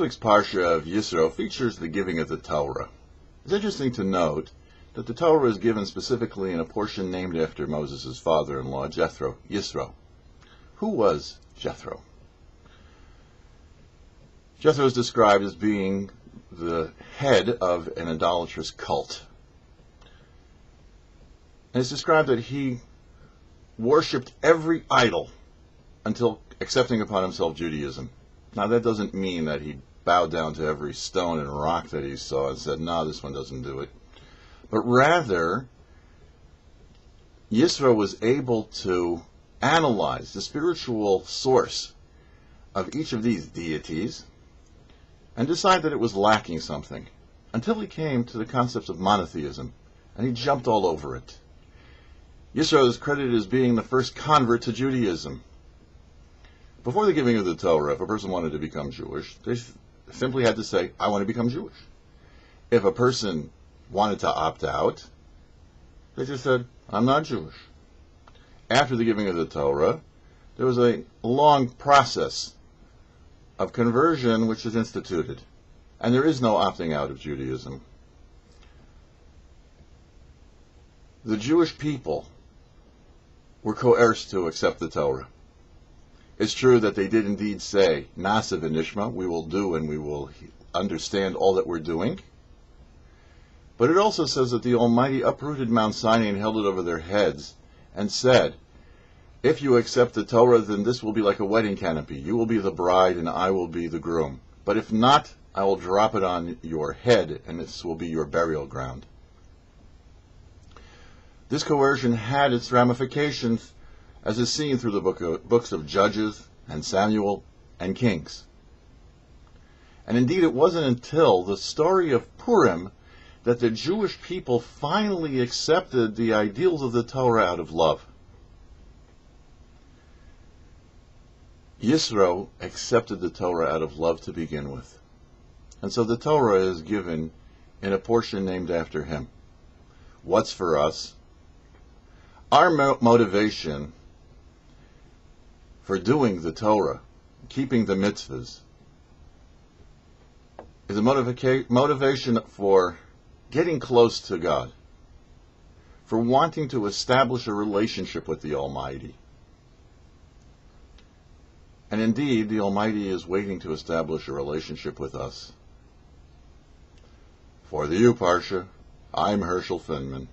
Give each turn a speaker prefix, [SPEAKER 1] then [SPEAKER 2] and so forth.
[SPEAKER 1] week's Parsha of Yisro features the giving of the Torah. It's interesting to note that the Torah is given specifically in a portion named after Moses' father-in-law, Jethro, Yisro. Who was Jethro? Jethro is described as being the head of an idolatrous cult. And it's described that he worshipped every idol until accepting upon himself Judaism. Now that doesn't mean that he bowed down to every stone and rock that he saw and said, no, this one doesn't do it. But rather, Yisro was able to analyze the spiritual source of each of these deities and decide that it was lacking something, until he came to the concept of monotheism, and he jumped all over it. Yisro is credited as being the first convert to Judaism. Before the giving of the Torah, if a person wanted to become Jewish, they simply had to say, I want to become Jewish. If a person wanted to opt out, they just said, I'm not Jewish. After the giving of the Torah, there was a long process of conversion which is instituted, and there is no opting out of Judaism. The Jewish people were coerced to accept the Torah. It's true that they did indeed say, Nasa v'nishma, we will do and we will understand all that we're doing. But it also says that the Almighty uprooted Mount Sinai and held it over their heads and said, if you accept the Torah, then this will be like a wedding canopy. You will be the bride and I will be the groom. But if not, I will drop it on your head and this will be your burial ground. This coercion had its ramifications, as is seen through the books of Judges and Samuel and Kings. And indeed, it wasn't until the story of Purim that the Jewish people finally accepted the ideals of the Torah out of love. Yisro accepted the Torah out of love to begin with. And so the Torah is given in a portion named after him. What's for us? Our motivation for doing the Torah, keeping the mitzvahs, is a motivation for getting close to God, for wanting to establish a relationship with the Almighty. And indeed, the Almighty is waiting to establish a relationship with us. For the YouParsha, I'm Herschel Finman.